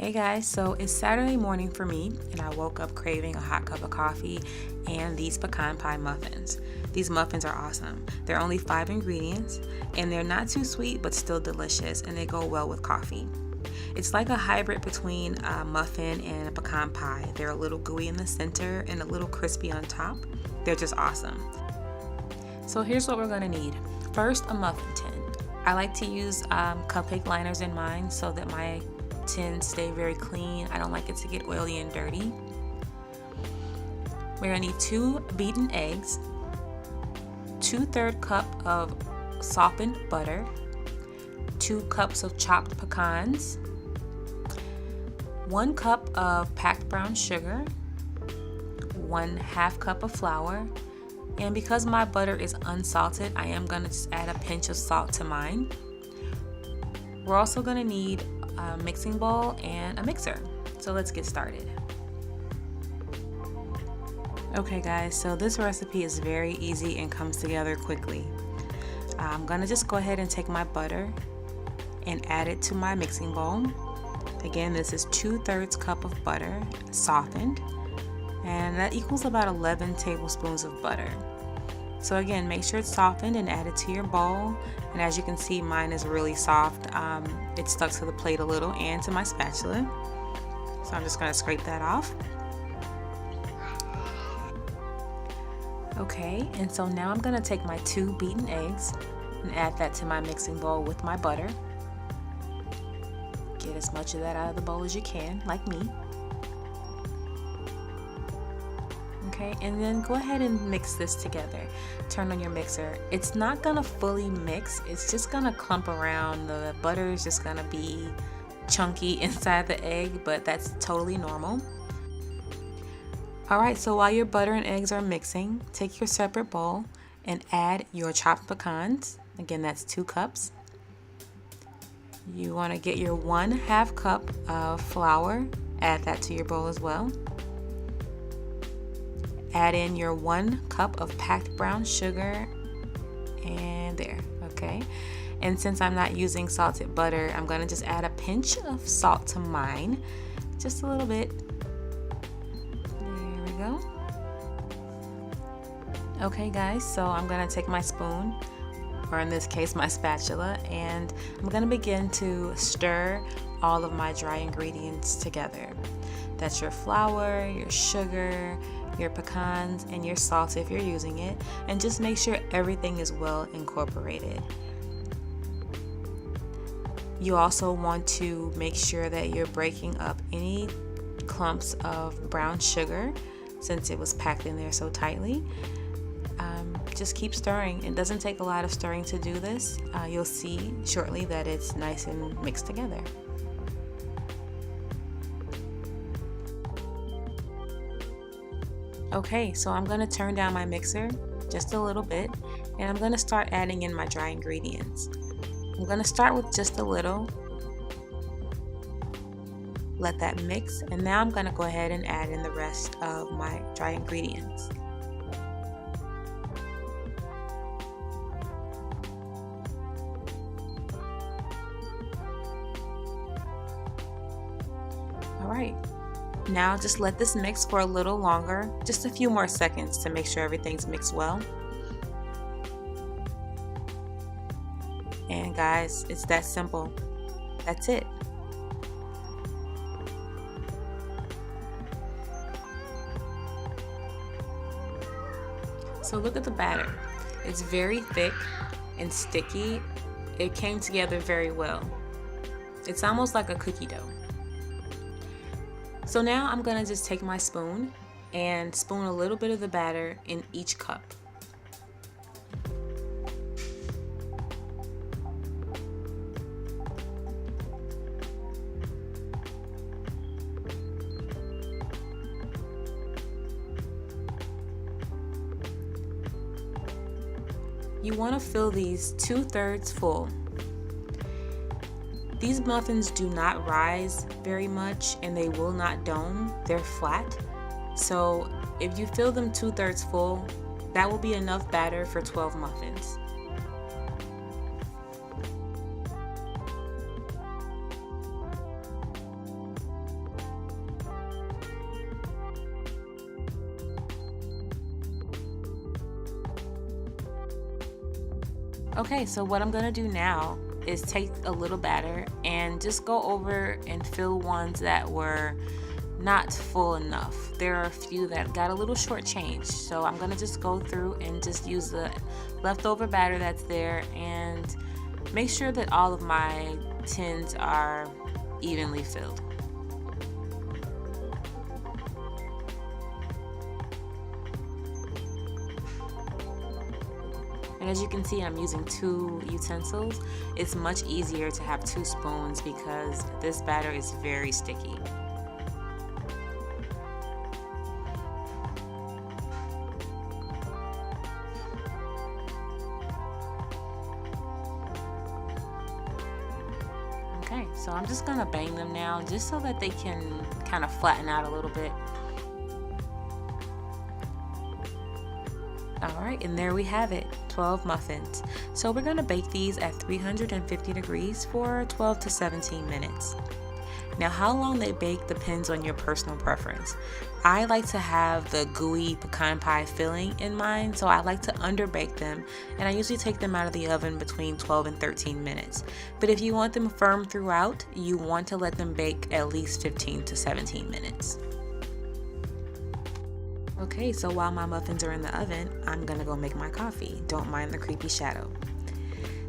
Hey guys, so it's Saturday morning for me, and I woke up craving a hot cup of coffee and these pecan pie muffins. These muffins are awesome. They're only 5 ingredients, and they're not too sweet but still delicious, and they go well with coffee. It's like a hybrid between a muffin and a pecan pie. They're a little gooey in the center and a little crispy on top. They're just awesome. So here's what we're going to need. First, a muffin tin. I like to use cupcake liners in mine so that my tins stay very clean. I don't like it to get oily and dirty. We're going to need 2 beaten eggs, 2/3 cup of softened butter, 2 cups of chopped pecans, 1 cup of packed brown sugar, 1/2 cup of flour, and because my butter is unsalted, I am going to just add a pinch of salt to mine. We're also going to need a mixing bowl and a mixer. So let's get started. Okay guys, so this recipe is very easy and comes together quickly. I'm going to just go ahead and take my butter and add it to my mixing bowl. Again, this is 2/3 cup of butter, softened, and that equals about 11 tablespoons of butter. So again, make sure it's softened and add it to your bowl. And as you can see, mine is really soft. It stuck to the plate a little and to my spatula. So I'm just going to scrape that off. Okay, and so now I'm going to take my 2 beaten eggs and add that to my mixing bowl with my butter. Get as much of that out of the bowl as you can, like me. Okay, and then go ahead and mix this together. Turn on your mixer. It's not gonna fully mix, it's just gonna clump around. The butter is just gonna be chunky inside the egg, but that's totally normal. Alright, so while your butter and eggs are mixing, take your separate bowl and add your chopped pecans. Again, that's 2 cups. You wanna get your 1/2 cup of flour, add that to your bowl as well. Add in your 1 cup of packed brown sugar, and there, okay? And since I'm not using salted butter, I'm gonna just add a pinch of salt to mine, just a little bit. There we go. Okay guys, so I'm gonna take my spoon, or in this case my spatula, and I'm gonna begin to stir all of my dry ingredients together. That's your flour, your sugar, your pecans, and your salt if you're using it, and just make sure everything is well incorporated. You also want to make sure that you're breaking up any clumps of brown sugar since it was packed in there so tightly. Just keep stirring. It doesn't take a lot of stirring to do this. You'll see shortly that it's nice and mixed together. Okay, so I'm going to turn down my mixer just a little bit, and I'm going to start adding in my dry ingredients. I'm going to start with just a little, let that mix, and now I'm going to go ahead and add in the rest of my dry ingredients. Alright. Now just let this mix for a little longer, just a few more seconds to make sure everything's mixed well. And guys, it's that simple. That's it. So look at the batter. It's very thick and sticky. It came together very well. It's almost like a cookie dough. So now I'm going to just take my spoon and spoon a little bit of the batter in each cup. You want to fill these 2/3 full. These muffins do not rise very much and they will not dome. They're flat. So if you fill them 2/3 full, that will be enough batter for 12 muffins. Okay, so what I'm gonna do now is take a little batter and just go over and fill ones that were not full enough. There are a few that got a little shortchanged, so I'm gonna just go through and just use the leftover batter that's there and make sure that all of my tins are evenly filled. And as you can see, I'm using 2 utensils. It's much easier to have 2 spoons because this batter is very sticky. Okay, so I'm just gonna bang them now just so that they can kind of flatten out a little bit. Alright, and there we have it, 12 muffins. So we're gonna bake these at 350 degrees for 12 to 17 minutes. Now, how long they bake depends on your personal preference. I like to have the gooey pecan pie filling in mind, so I like to underbake them, and I usually take them out of the oven between 12 and 13 minutes. But if you want them firm throughout, you want to let them bake at least 15 to 17 minutes. Okay, so while my muffins are in the oven, I'm gonna go make my coffee. Don't mind the creepy shadow.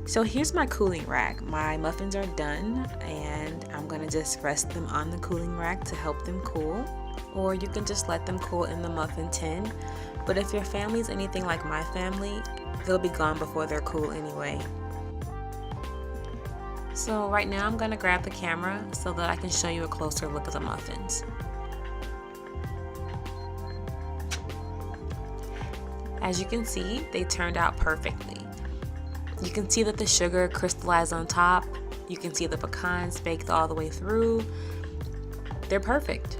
So here's my cooling rack. My muffins are done and I'm gonna just rest them on the cooling rack to help them cool. Or you can just let them cool in the muffin tin. But if your family's anything like my family, they'll be gone before they're cool anyway. So right now I'm gonna grab the camera so that I can show you a closer look at the muffins. As you can see, they turned out perfectly. You can see that the sugar crystallized on top. You can see the pecans baked all the way through. They're perfect.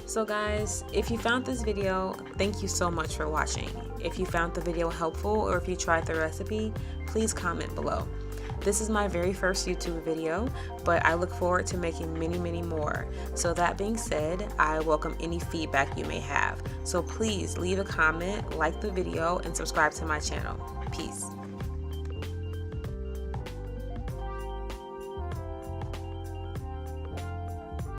So guys, if you found this video, thank you so much for watching. If you found the video helpful or if you tried the recipe, please comment below. This is my very first YouTube video, but I look forward to making many more. So that being said, I welcome any feedback you may have. So please leave a comment, like the video, and subscribe to my channel. Peace.